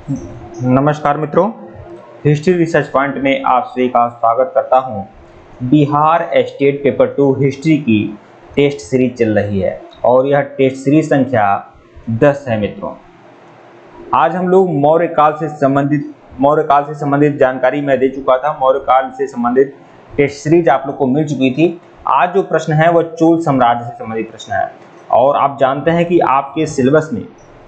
नमस्कार मित्रों, history research point में आप सभी का स्वागत करता हूं। बिहार स्टेट पेपर 2 हिस्ट्री की टेस्ट सीरीज चल रही है और यह टेस्ट सीरीज संख्या 10 है। मित्रों, आज हम लोग मौर्य काल से संबंधित जानकारी मैं दे चुका था। मौर्य काल से संबंधित टेस्ट सीरीज आप लोग को मिल चुकी थी। आज जो प्रश्न है वह चोल साम्राज्य से संबंधित प्रश्न है और आप जानते हैं कि आपके सिलेबस में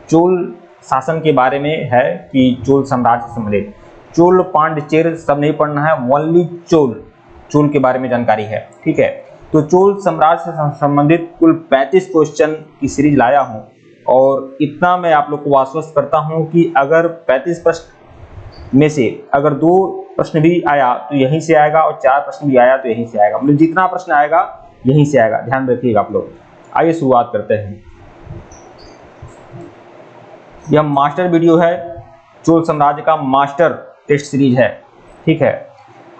चोल शासन के बारे में है कि चोल साम्राज्य से संबंधित चोल पांड्यचेर सब नहीं पढ़ना है, ओनली चोल के बारे में जानकारी है। ठीक है, तो चोल साम्राज्य से संबंधित कुल 35 क्वेश्चन की सीरीज लाया हूं और इतना मैं आप लोग को आश्वस्त करता हूं कि अगर 35 प्रश्न में से अगर 2 प्रश्न भी आया तो यहीं से आएगा और 4 प्रश्न भी आया तो यहीं से आएगा, मतलब जितना प्रश्न आएगा यहीं से आएगा। ध्यान रखिएगा आप लोग। आइए शुरुआत करते हैं। यह मास्टर वीडियो है, चोल साम्राज्य का मास्टर टेस्ट सीरीज है। ठीक है,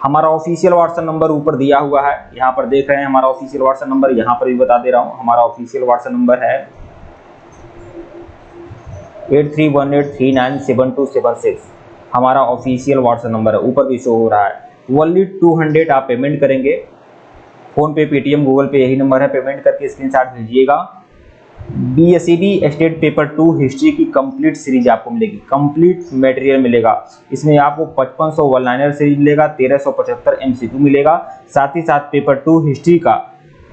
हमारा ऑफिशियल व्हाट्सएप नंबर ऊपर दिया हुआ है, यहाँ पर देख रहे हैं हमारा ऑफिशियल व्हाट्सएप नंबर, यहाँ पर भी बता दे रहा हूँ। हमारा ऑफिशियल व्हाट्सएप नंबर है 8318397276। हमारा ऑफिशियल व्हाट्सएप नंबर है, ऊपर भी शो हो रहा है। ओनली 200 आप पेमेंट करेंगे, फोन पे, पेटीएम, गूगल पे, यही नंबर है। पेमेंट करके स्क्रीनशॉट भेजिएगा। बीएसईबी स्टेट पेपर 2 हिस्ट्री की कंप्लीट सीरीज आपको मिलेगी, कंप्लीट मटेरियल मिलेगा। इसमें आपको 5500 वन लाइनर सीरीज मिलेगा, 1375 एमसीक्यू मिलेगा, साथ ही साथ पेपर 2 हिस्ट्री का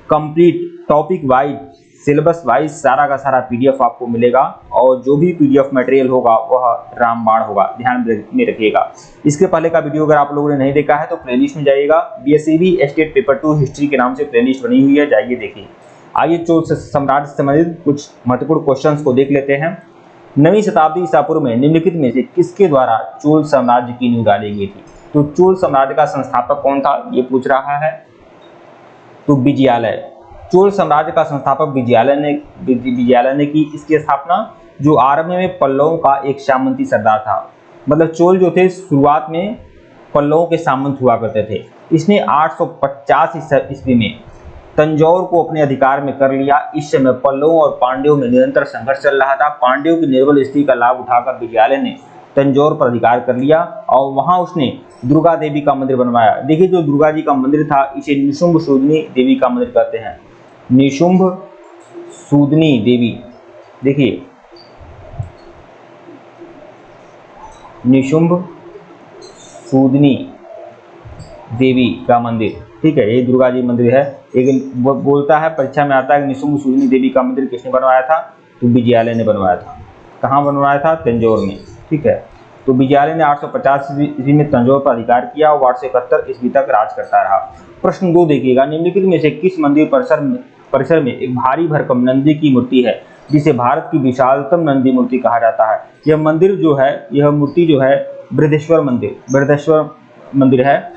complete topic wise, syllabus wise सारा का सारा पीडीएफ आपको मिलेगा और जो भी पीडीएफ मटेरियल होगा वह रामबाण होगा। ध्यान में रखिएगा। इसके पहले का वीडियो अगर आप लोगों ने नहीं देखा है तो प्लेलिस्ट में जाइएगा, बीएसईबी स्टेट पेपर 2 हिस्ट्री के नाम से प्लेलिस्ट बनी हुई है, जाइए देखिए। आइए चोल साम्राज्य से संबंधित कुछ महत्वपूर्ण क्वेश्चंस को देख लेते हैं। 9वीं शताब्दी ईसा पूर्व में निम्नलिखित में से किसके द्वारा चोल साम्राज्य की नींव डाली गई थी? तो चोल साम्राज्य का संस्थापक कौन था, ये पूछ रहा है। तो विजयालय, चोल साम्राज्य का संस्थापक विजयालय ने की। इसकी स्थापना जो आरंभ में पल्लवों का एक सामंती सरदार था, मतलब चोल जो थे शुरुआत में पल्लवों के सामंत हुआ करते थे। इसने 850 ईस्वी में तंजौर को अपने अधिकार में कर लिया। इस समय पल्लवों और पांड्यों में निरंतर संघर्ष चल रहा था। पांड्यों की निर्बल स्थिति का लाभ उठाकर विजयालय ने तंजौर पर अधिकार कर लिया और वहां उसने दुर्गा देवी का मंदिर बनवाया। देखिए, जो दुर्गा जी का मंदिर था इसे निशुंभ सूदनी देवी का मंदिर कहते हैं। निशुंभ सूदनी देवी, देखिए निशुंभ सूदनी देवी का मंदिर। ठीक है, ये दुर्गा जी मंदिर है। लेकिन बोलता है, परीक्षा में आता है कि निशुंभ सूदनी देवी का मंदिर किसने बनवाया था? तो विजयालय ने बनवाया था। कहाँ बनवाया था? तंजौर में। ठीक है, तो विजयालय ने 850 ईस्वी में तंजौर पर अधिकार किया और 871 ईस्वी तक राज करता रहा। प्रश्न 2 देखिएगा, निम्नलिखित में से किस मंदिर परिसर में एक भारी भरकम नंदी की मूर्ति है जिसे भारत की विशालतम नंदी मूर्ति कहा जाता है? यह मंदिर जो है, यह मूर्ति जो है बृहदेश्वर मंदिर है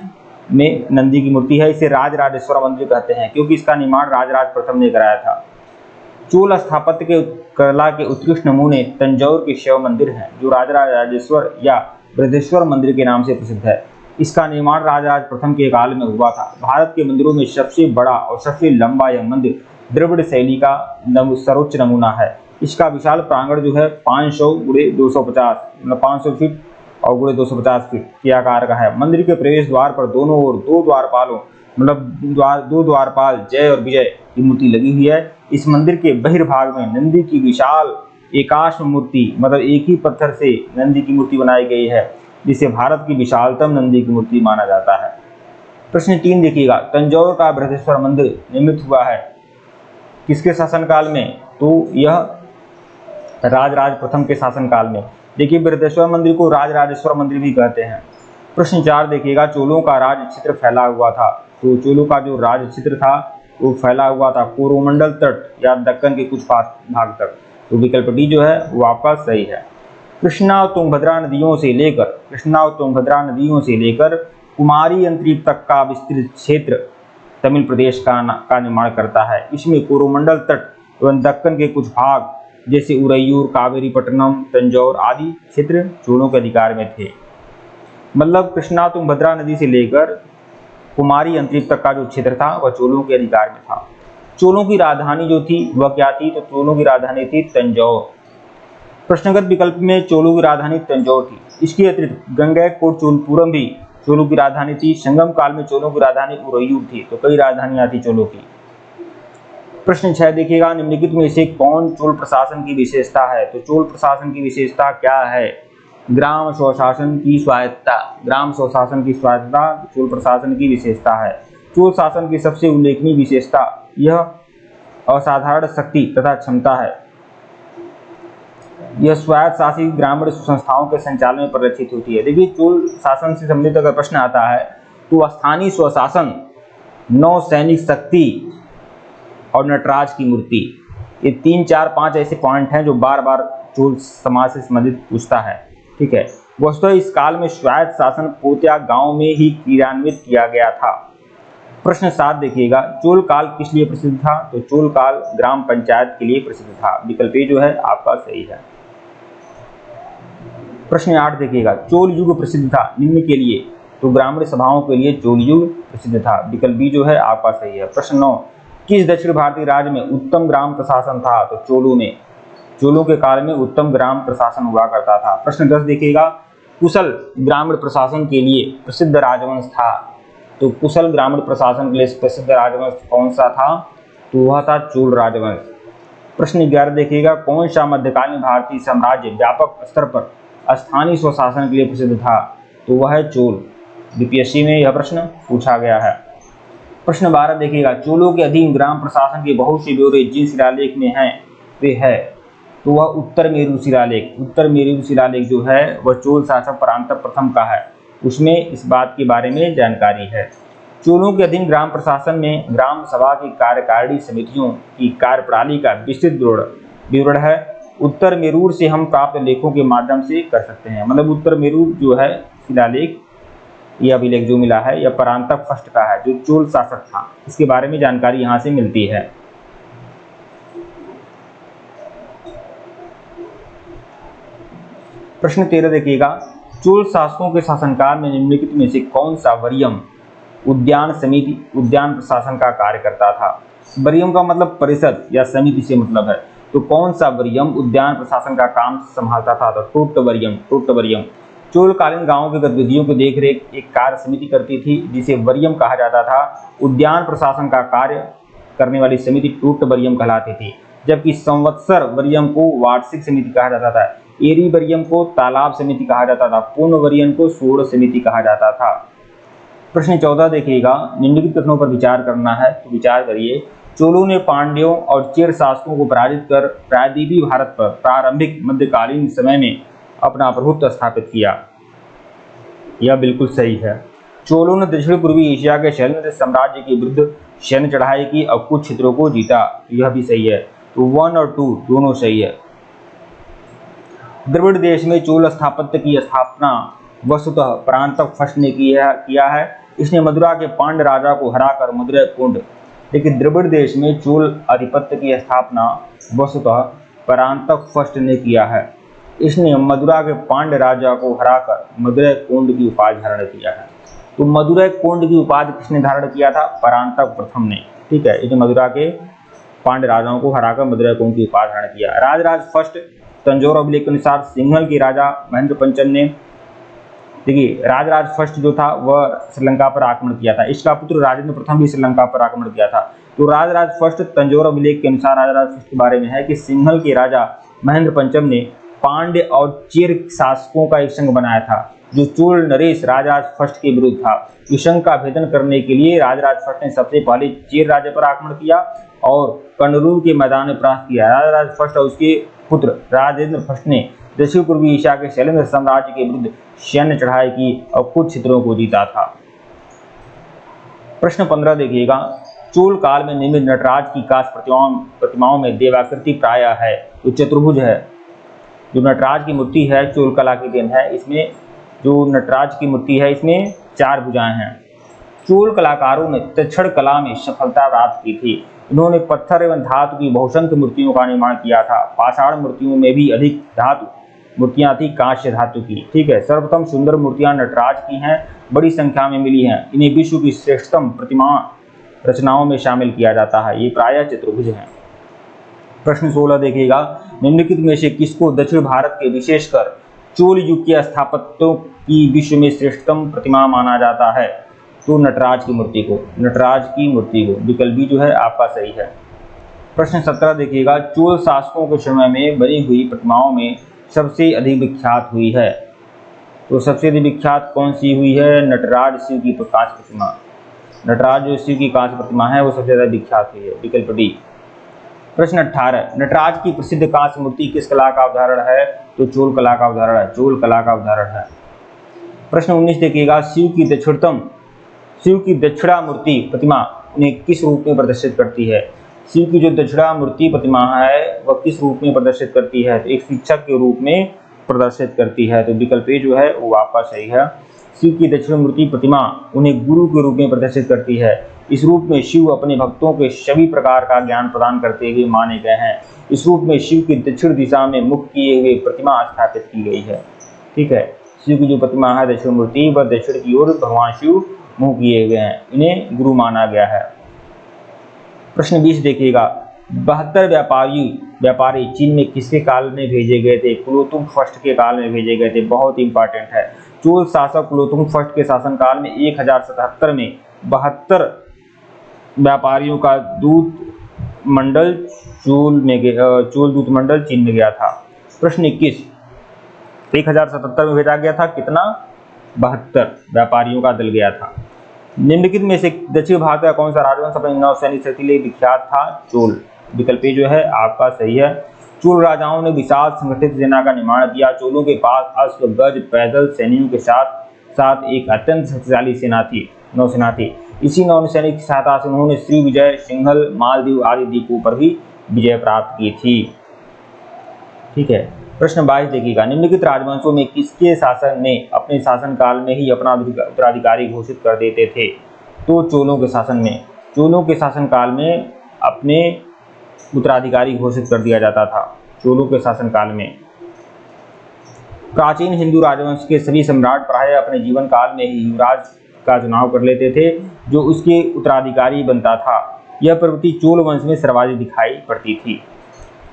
में नंदी की मूर्ति है। इसे राजराजेश्वर मंदिर कहते हैं क्योंकि इसका निर्माण राजराज प्रथम ने कराया था। चोल स्थापत्य के कला के उत्कृष्ट नमूने तंजौर के शिव मंदिर हैं जो राजराजेश्वर या बृहदेश्वर मंदिर के नाम से प्रसिद्ध है। इसका निर्माण राजराज प्रथम के काल में हुआ था। भारत के मंदिरों में सबसे बड़ा और सबसे लंबा यह मंदिर द्रविड़ शैली का सर्वोच्च नमूना है। इसका विशाल प्रांगण जो है 500 × 250, मतलब 500 फीट और × 250 फीट के आकार का है। मंदिर के प्रवेश द्वार पर दोनों ओर 2 द्वारपालों, मतलब 2 द्वारपाल जय और विजय की मूर्ति लगी हुई है। इस मंदिर के बहिर्भाग में नंदी की विशाल एकाश्म मूर्ति, मतलब एक ही पत्थर से नंदी की मूर्ति बनाई गई है जिसे भारत की विशालतम नंदी की मूर्ति माना जाता है। प्रश्न 3 देखिएगा, तंजौर का बृहदेश्वर मंदिर निर्मित हुआ है किसके शासनकाल में? तो यह राजराज प्रथम के शासनकाल में। देखिए, बृहदेश्वर मंदिर को राजराजेश्वर मंदिर भी कहते हैं। प्रश्न 4 देखिएगा, चोलों का राज क्षेत्र फैला हुआ था। तो चोलों का जो राज क्षेत्र था वो फैला हुआ था कोरोमंडल तट या दक्कन के कुछ भाग तक। तो विकल्प डी जो है वो आपका सही है। कृष्णा और तुंगभद्रा नदियों से लेकर कुमारी अंतरीप तक का विस्तृत क्षेत्र तमिल प्रदेश का निर्माण करता है। इसमें कोरोमंडल तट एवं दक्कन के कुछ भाग जैसे उरैयूर, कावेरीपट्टनम, तंजौर आदि क्षेत्र चोलों के अधिकार में थे। मतलब कृष्णा तुंगभद्रा नदी से लेकर कुमारी अंतरीप तक का जो क्षेत्र था वह चोलों के अधिकार में था। चोलों की राजधानी जो थी वह क्या थी? तो चोलों की राजधानी थी तंजौर। प्रश्नगत विकल्प में चोलों की राजधानी तंजौर थी। इसके अतिरिक्त गंगैकोट चोलपुरम भी चोलों की राजधानी थी। संगम काल में चोलों की राजधानी उरैयूर थी। तो कई राजधानियां थी चोलों की। प्रश्न 6 देखिएगा, निम्नलिखित में से कौन चोल प्रशासन की विशेषता है? तो चोल प्रशासन की विशेषता क्या है? ग्राम स्वशासन की स्वायत्तता। ग्राम स्वशासन की स्वायत्तता चोल प्रशासन की विशेषता है। चोल शासन की सबसे उल्लेखनीय विशेषता यह असाधारण शक्ति तथा क्षमता है। यह स्वायत्त शासित ग्रामीण संस्थाओं के संचालन में परिलक्षित होती है। देखिए, चोल शासन से संबंधित अगर प्रश्न आता है तो स्थानीय स्वशासन, नौ सैनिक शक्ति और नटराज की मूर्ति, ये 3, 4, 5 ऐसे पॉइंट हैं जो बार बार चोल समाज से संबंधित पूछता है। ठीक है, वस्तुतः इस काल में स्वायत्त शासन पोत्या गांव में ही क्रियान्वित किया गया था। प्रश्न 7 देखिएगा, चोल काल किस लिए प्रसिद्ध था? तो चोल काल ग्राम पंचायत के लिए प्रसिद्ध था। विकल्प ए जो है आपका सही है। प्रश्न 8 देखिएगा, चोल युग प्रसिद्ध था निम्न के लिए? तो ग्रामीण सभाओं के लिए चोल युग प्रसिद्ध था। विकल्प बी जो है आपका सही है। प्रश्न 9, किस दक्षिण भारतीय राज्य में उत्तम ग्राम प्रशासन था? तो चोलों में। चोलों के काल में उत्तम ग्राम प्रशासन हुआ करता था। प्रश्न 10 देखिएगा, कुशल ग्रामीण प्रशासन के लिए प्रसिद्ध राजवंश था। तो कुशल ग्रामीण प्रशासन के लिए प्रसिद्ध राजवंश कौन सा था? तो वह था चोल राजवंश। प्रश्न 11 देखिएगा, कौन सा मध्यकालीन भारतीय साम्राज्य व्यापक स्तर पर स्थानीय स्वशासन के लिए प्रसिद्ध था? तो वह है चोल। बीपीएससी में यह प्रश्न पूछा गया है। प्रश्न 12 देखिएगा, चोलों के अधीन ग्राम प्रशासन के बहुत से ब्यौरे जिस शिलालेख में हैं वे है? तो वह उत्तर मेरू शिलालेख। उत्तर मेरू शिलालेख जो है वह चोल शासक परांतप प्रथम का है। उसमें इस बात के बारे में जानकारी है। चोलों के अधीन ग्राम प्रशासन में ग्राम सभा की कार्यकारिणी समितियों की कार्यप्रणाली का विस्तृत विवरण है। उत्तर मेरूर से हम प्राप्त लेखों के माध्यम से कर सकते हैं। मतलब उत्तर मेरूर जो है शिलालेख, यह अभिलेख जो मिला है यह परांतप फर्स्ट का है, जो चोल शासक था। इसके बारे में जानकारी यहाँ से मिलती है। प्रश्न 13 देखिएगा, चोल शासकों के शासनकाल में निम्नलिखित में से कौन सा वरीयम उद्यान समिति उद्यान प्रशासन का कार्य करता था? वरीयम का मतलब परिषद या समिति से मतलब है। तो कौन सा वरीयम उद्यान प्रशासन का काम संभालता था? तो टोट्टवरीयम। चोलकालीन गांवों की गतिविधियों की देखरेख एक कार्य समिति करती थी जिसे वरीयम कहा जाता था। उद्यान प्रशासन का कार्य करने वाली समिति टोट्टवरीयम कहलाती थी, जबकि संवत्सर वरीयम को वार्षिक समिति कहा जाता था। एरी वरीयम को तालाब समिति कहा जाता था। पूर्ण वरीयम को सोड़ समिति कहा जाता था। प्रश्न 14 देखिएगा, निम्नलिखित कथनों पर विचार करना है, तो विचार करिए। चोलों ने पांड्यों और चेर शासकों को पराजित कर प्रायद्वीपीय भारत पर प्रारंभिक मध्यकालीन समय में अपना प्रभुत्व स्थापित किया। यह बिल्कुल सही है। चोलों ने दक्षिण पूर्वी एशिया के शैलेंद्र साम्राज्य के विरुद्ध सैन्य चढ़ाई की और कुछ क्षेत्रों को जीता। यह भी सही है। तो 1 और 2 दोनों सही है। द्रविड़ देश में चोल स्थापत्य की स्थापना वस्तुतः परांतप फर्स्ट ने किया है। इसने मदुरा के पांड्य राजा को हराकर मदुरै कुंड। लेकिन द्रविड़ देश में चोल आधिपत्य की स्थापना वस्तुतः परांतप फर्स्ट ने किया है। इसने मदुरा के पांड्य राजा को हराकर मदुरै कुंड की उपाधि धारण किया है। तो मदुरै कुंड की उपाधि किसने धारण किया था? परांतप प्रथम ने। ठीक है, इसने मदुरा के पांड्य राजाओं को हराकर मदुरै कुंड की उपाधि धारण किया। राजराज फर्स्ट तंजौर अभिलेख के अनुसार सिंघल के राजा महेंद्र पंचम ने, देखिए राजराज फर्स्ट जो था वह श्रीलंका पर आक्रमण किया था। इसका पुत्र राजेंद्र प्रथम भी श्रीलंका पर आक्रमण किया था। तो राजराज फर्स्ट तंजौर अभिलेख के अनुसार राजराज फर्स्ट के बारे में है कि सिंघल के राजा महेंद्र पंचम ने पांड्य और चेर शासकों का एक संघ बनाया था जो चोल नरेश राजराज फर्स्ट के विरुद्ध था। इस संघ का भेदन करने के लिए राजराज फर्स्ट ने सबसे पहले चेर राज्य पर आक्रमण किया और कनरूर के मैदान में परास्त किया। राजराज फर्स्ट और उसके पुत्र राजेंद्र फर्स्ट ने दक्षिण पूर्वी एशिया के शैलेंद्र साम्राज्य के विरुद्ध सैन्य चढ़ाई की और कुछ क्षेत्रों को जीता था। प्रश्न 15 देखिएगा, चोल काल में निर्मित नटराज की काष्ठ प्रतिमाओं में देवाकृति प्रायः है। तो चतुर्भुज है। जो नटराज की मूर्ति है चोल कला की देन है। इसमें जो नटराज की मूर्ति है इसमें 4 भुजाएं हैं। चोल कलाकारों ने तक्षण कला में सफलता प्राप्त की थी। इन्होंने पत्थर एवं धातु की बहुसंख्य मूर्तियों का निर्माण किया था। पाषाण मूर्तियों में भी अधिक धातु मूर्तियां थी कांस्य धातु की। ठीक है, सर्वप्रथम सुंदर मूर्तियां नटराज की हैं, बड़ी संख्या में मिली हैं। इन्हें विश्व की श्रेष्ठतम प्रतिमा रचनाओं में शामिल किया जाता है। ये प्रायः चतुर्भुज हैं। प्रश्न 16 देखिएगा, निम्नलिखित में से किसको दक्षिण भारत के विशेषकर चोल युग के स्थापत्यों की विश्व में श्रेष्ठतम प्रतिमा माना जाता है? तो नटराज की मूर्ति को, नटराज की मूर्ति को। विकल्प बी जो है आपका सही है। प्रश्न 17 देखिएगा, चोल शासकों के समय में बनी हुई प्रतिमाओं में सबसे अधिक विख्यात हुई है? तो सबसे अधिक विख्यात कौन सी हुई है? नटराज शिव की कांस्य प्रतिमा। नटराज जो शिव की कांस्य प्रतिमा है वो सबसे ज्यादा विख्यात हुई है। विकल्प डी। प्रश्न 18, नटराज की प्रसिद्ध कांस्य मूर्ति किस कला का उदाहरण है? तो चोल कला का उदाहरण है, चोल कला का उदाहरण है। प्रश्न 19 देखिएगा, शिव की दक्षिणा मूर्ति प्रतिमा उन्हें किस रूप में प्रदर्शित करती है? शिव की जो दक्षिणा मूर्ति प्रतिमा है वह किस रूप में प्रदर्शित करती है? तो एक शिक्षक के रूप में प्रदर्शित करती है। तो विकल्प ए जो है वो आपका सही है। शिव की दक्षिण मूर्ति प्रतिमा उन्हें गुरु के रूप में प्रदर्शित करती है। इस रूप में शिव अपने भक्तों के सभी प्रकार का ज्ञान प्रदान करते हुए माने गए हैं। इस रूप में शिव की दक्षिण दिशा में मुख किए हुए प्रतिमा स्थापित की गई है। ठीक है, शिव की जो प्रतिमा है दक्षिण मूर्ति वह दक्षिण की ओर भगवान शिव मुंह किए हुए हैं, इन्हें गुरु माना गया है। प्रश्न 20 देखिएगा, 72 व्यापारी चीन में किसके काल में भेजे गए थे? कुलोतुंग फर्स्ट के काल में भेजे गए थे। बहुत इंपॉर्टेंट है। चोल शासक कुलोतुंग फर्स्ट के शासनकाल में 1077 में 72 व्यापारियों का दूत मंडल चोल दूत मंडल चीन में गया था। प्रश्न 21, 1077 में भेजा गया था, कितना? 72 व्यापारियों का दल गया था। निम्नलिखित में से दक्षिण भारत का कौन सा राजवंश अपनी नौसैनिक शक्ति लिए विख्यात था? चोल। विकल्प जो है आपका सही है। चोल राजाओं ने विशाल संगठित सेना का निर्माण किया। चोलों के पास अश्व, गज, पैदल सैनिकों के साथ साथ एक अत्यंत शक्तिशाली नौसेना थी। इसी नौसैनिक सहायता से उन्होंने श्रीविजय, सिंघल, मालदीव आदि द्वीपों पर भी विजय प्राप्त की थी। ठीक है। प्रश्न 22 देखिएगा, निम्नलिखित राजवंशों में किसके शासक ने अपने शासनकाल में ही अपना उत्तराधिकारी घोषित कर देते थे? तो चोलों के शासन में, चोलों के शासनकाल में अपने उत्तराधिकारी घोषित कर दिया जाता था। चोलों के शासनकाल में प्राचीन हिंदू राजवंश के सभी सम्राट प्रायः अपने जीवन काल में ही युवराज का चुनाव कर लेते थे, जो उसके उत्तराधिकारी बनता था। यह प्रवृत्ति चोल वंश में सर्वाधिक दिखाई पड़ती थी।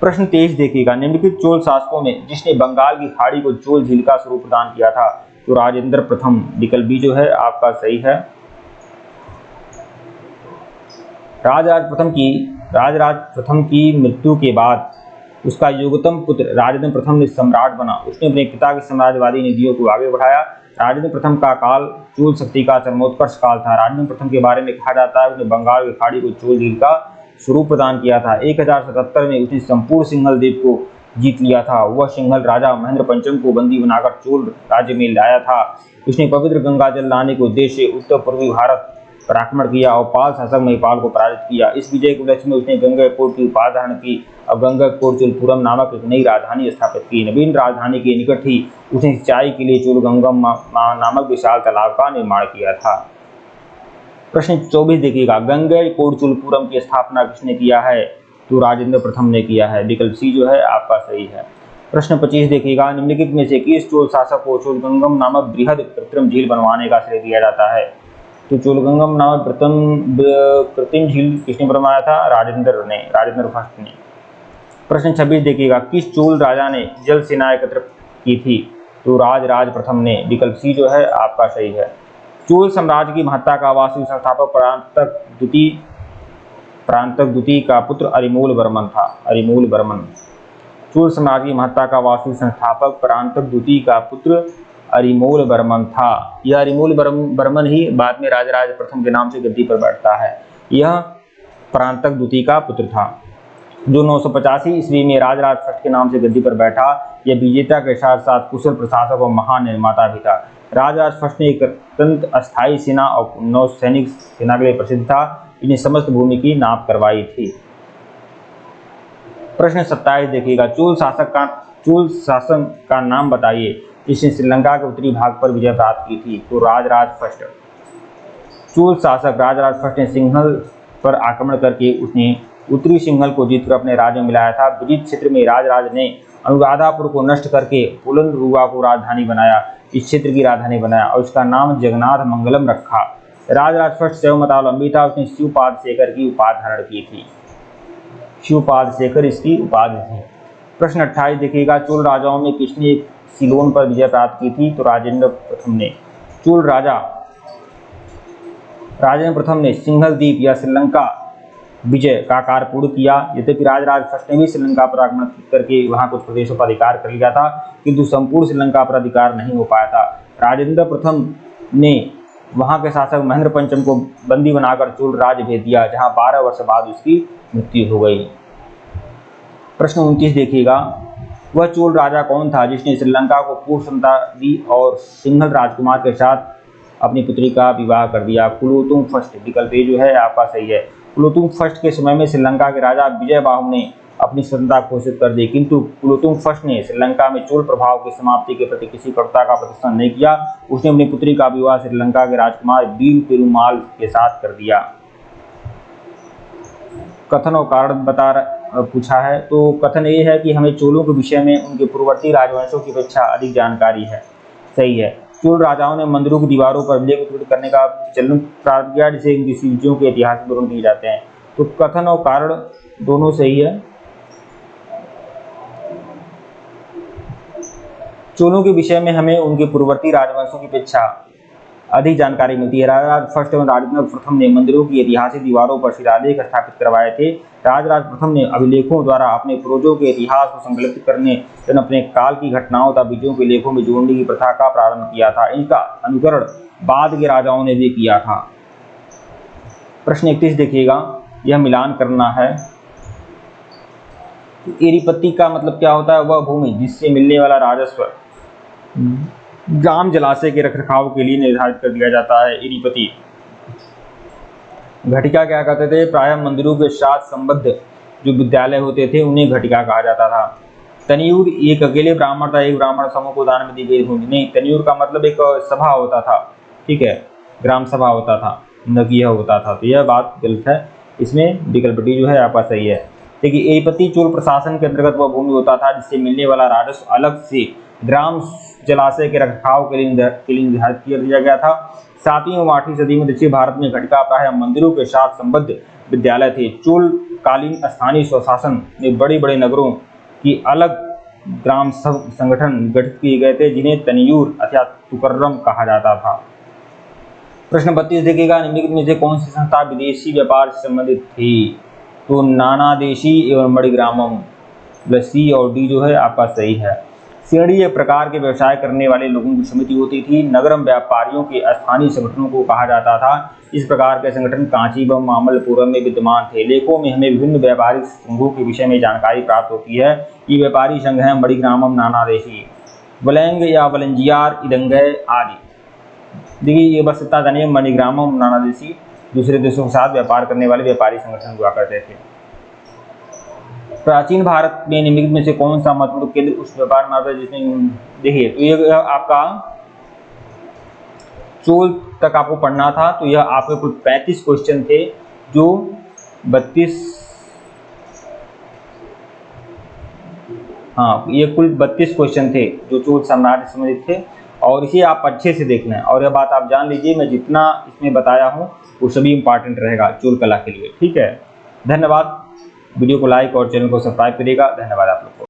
प्रश्न 23 देखिएगा, निम्नलिखित चोल शासकों में जिसने बंगाल की खाड़ी को चोल झील का स्वरूप प्रदान किया था? तो राजेंद्र प्रथम। विकल्प बी जो है आपका सही है। राजराज प्रथम की मृत्यु के बाद उसका योग्यतम पुत्र राजेंद्र प्रथम ने सम्राट बना। उसने अपने पिता की साम्राज्यवादी नीतियों को आगे बढ़ाया। राजेंद्र प्रथम का काल चोल शक्ति का चरमोत्कर्ष काल था। राजेंद्र प्रथम के बारे में कहा जाता है उसने बंगाल की खाड़ी को चोल झील का स्वरूप प्रदान किया था। 1077 में उसने संपूर्ण सिंघल द्वीप को जीत लिया था। वह सिंघल राजा महेंद्र पंचम को बंदी बनाकर चोल राज्य में लाया था। उसने पवित्र गंगा जल लाने के उद्देश्य से उत्तर पूर्वी भारत पर आक्रमण किया और पाल शासक महिपाल को पराजित किया। इस विजय के उपलक्ष्य में उसने गंगाकोट की उपाधि धारण की और गंगाकोट चोलपुरम नामक एक नई राजधानी स्थापित की। नवीन राजधानी के निकट ही उसने सिंचाई के लिए चोलगंगम नामक विशाल तालाब का निर्माण किया था। प्रश्न 24 देखिएगा, गंगाकोट चोलपुरम की स्थापना किसने किया है? तो राजेंद्र प्रथम ने किया है। विकल्प सी जो है आपका सही है। प्रश्न 25 देखिएगा, निम्नलिखित में से किस चोल शासक को चोलगंगम नामक बृहद कृत्रिम झील बनवाने का श्रेय दिया जाता है? तो चोलगंगम नामक कृत्रिम झील किसने बनवाया था? राजेंद्र फर्स्ट ने। प्रश्न 26 देखिएगा, किस चोल राजा ने जल सेना एकत्र की थी? तो राजराज प्रथम ने। विकल्प सी जो है आपका सही है। चोल साम्राज्य की महत्ता का वास्तविक संस्थापक परांतक द्वितीय का पुत्र अरिमूल वर्मन था। अरिमूल वर्मन। चोल साम्राज्य की महत्ता का वास्तविक संस्थापक परांतक द्वितीय का पुत्र अरिमूल वर्मन था। यह अरिमूल वर्मन ही बाद में राजराज प्रथम के नाम से गद्दी पर बैठता है। यह परांतक द्वितीय का पुत्र था जो 985 ईस्वी में राजराज फर्स्ट के नाम से गद्दी पर बैठा। यह विजेता के साथ साथ कुशल प्रशासक और महान निर्माता भी था। राजराज फर्स्ट ने एक अत्यंत अस्थायी सेना और नौसैनिक सेना के लिए प्रसिद्ध था। इन्हें समस्त भूमि की नाप करवाई थी। प्रश्न 27 देखिएगा, चोल शासक का नाम बताइए जिसने श्रीलंका के उत्तरी भाग पर विजय प्राप्त की थी? तो राजराज फर्स्ट। चोल शासक राजराज फर्स्ट ने सिंघल पर आक्रमण करके उसने उत्तरी सिंघल को जीतकर अपने राज्य में मिलाया था। विजित क्षेत्र में राजराज ने अनुराधापुर को नष्ट करके पुलंदरुवा को राजधानी बनाया, इस क्षेत्र की राजधानी बनाया और उसका नाम जगन्नाथ मंगलम रखा। राजराज फर्स्ट शैव मतावलंबी था। उसने शिवपाद शेखर की उपाधि धारण की थी। शिवपाल शेखर इसकी उपाधि थी। प्रश्न 28 देखिएगा, चोल राजाओं में किसने सिलोन पर विजय प्राप्त की थी? तो राजेंद्र प्रथम ने। चोल राजेंद्र प्रथम ने सिंघल द्वीप या श्रीलंका विजय का कार्य पूर्ण किया। यद्यपि राजराज फर्स्ट ने भी श्रीलंका पर आक्रमण करके वहां कुछ प्रदेशों पर अधिकार कर लिया था, किंतु संपूर्ण श्रीलंका पर अधिकार नहीं हो पाया था। राजेंद्र प्रथम ने वहां के शासक महेंद्र पंचम को बंदी बनाकर चोल राज्य भेज दिया, जहां 12 वर्ष बाद उसकी मृत्यु हो गई। प्रश्न 29 देखिएगा, वह चोल राजा कौन था जिसने श्रीलंका को पूर्व समता दी और सिंघल राजकुमार के साथ अपनी पुत्री का विवाह कर दिया? कुलोतुंग फर्स्ट। विकल्प ए जो है आपका सही है। कुलोतुंग फर्स्ट के समय में श्रीलंका के राजा विजय बाहु ने अपनी स्वतंत्रता घोषित कर दी, किंतु कुलोतुंग फर्स्ट ने श्रीलंका में चोल प्रभाव की समाप्ति के प्रति किसी कटुता का प्रदर्शन नहीं किया। उसने अपनी पुत्री का विवाह श्रीलंका के राजकुमार वीर पेरुमाल के साथ कर दिया। कथन और कारण पूछा है, तो कथन ये है कि हमें चोलों के विषय में उनके पूर्ववर्ती राजवंशों की अपेक्षा अधिक जानकारी है। सही है। चोल राजाओं ने मंदिरों की दीवारों पर विजय को त्रुटि करने का चलन प्रारंभ किया, जिसे इनकी चीजों के ऐतिहासिक विवरण दिए जाते हैं। तो कथन और कारण दोनों सही है। चोलों के विषय में हमें उनके पूर्ववर्ती राजवंशों की अपेक्षा अधिक जानकारी मिलती है। राजराज फर्स्ट एवं राजेंद्र प्रथम ने मंदिरों की ऐतिहासिक दीवारों पर शिलालेख स्थापित करवाए थे। राजराज प्रथम ने अभिलेखों द्वारा अपने पूर्वजों के इतिहास को संकलित करने एवं अपने काल की घटनाओं तथा विजयों के लेखों में जोड़ने की प्रथा का प्रारंभ किया था। इनका अनुकरण बाद के राजाओं ने भी किया था। प्रश्न 31 देखिएगा, यह मिलान करना है। एरीपत्ती का मतलब क्या होता है? वह भूमि जिससे मिलने वाला राजस्व ग्राम जलाशय के रखरखाव के लिए निर्धारित कर दिया जाता है, एरीपति। घटिका क्या कहते थे? प्रायः मंदिरों के साथ संबद्ध जो विद्यालय होते थे उन्हें घटिका कहा जाता था। तनियूर एक अकेले ब्राह्मण था, एक ब्राह्मण समूह को दान में दी गई भूमि। नहीं, तनियूर का मतलब एक सभा होता था, ठीक है, ग्राम सभा होता था, न कि यह होता था। तो यह बात गलत है, इसमें विकल्प डी जो है आपका सही है। देखिए, एरीपति चोल प्रशासन के अंतर्गत वह भूमि होता था जिससे मिलने वाला राजस्व अलग से ग्राम जलाशय के रखरखाव के लिए निर्धारित कर दिया गया था। 7वीं और 8वीं सदी में दक्षिण भारत में घटिका प्रायः मंदिरों के साथ संबद्ध विद्यालय थे। चोल कालीन स्थानीय स्वशासन में बड़े बड़े नगरों की अलग ग्राम संगठन गठित किए गए थे, जिन्हें तनियूर अथवा तुकर्रम कहा जाता था। प्रश्न 32 देखिएगा, निम्नलिखित में से कौन सी संस्था विदेशी व्यापार से संबंधित थी? तो नानादेशी एवं मणिग्रामम। सी और डी जो है आपका सही है। श्रेणी एक प्रकार के व्यवसाय करने वाले लोगों की समिति होती थी। नगरम व्यापारियों के स्थानीय संगठनों को कहा जाता था। इस प्रकार के संगठन कांची व मामल्लपुरम में विद्यमान थे। लेखों में हमें विभिन्न व्यापारिक संघों के विषय में जानकारी प्राप्त होती है। ये व्यापारी संघ हैं मणिग्रामम, नानादेशी, वलैंग या वलंजियार, इदंगय आदि। देखिए, ये बस इतना जानिए, मणिग्रामम, नानादेशी दूसरे देशों के साथ व्यापार करने वाले व्यापारी संगठन हुआ करते थे। प्राचीन भारत में निम्नलिखित में से कौन सा महत्वपूर्ण केंद्र उस व्यापार मार्ग है जिसमें, देखिए, तो ये आपका चोल तक आपको पढ़ना था। तो यह आपके कुल 35 क्वेश्चन थे, जो 32, हाँ, ये कुल 32 क्वेश्चन थे जो चोल साम्राज्य से संबंधित थे, और इसे आप अच्छे से देख लें। और यह बात आप जान लीजिए, मैं जितना इसमें बताया हूँ वो सभी इंपॉर्टेंट रहेगा चोल कला के लिए, ठीक है। धन्यवाद। वीडियो को लाइक और चैनल को सब्सक्राइब करिएगा। धन्यवाद आप लोग को।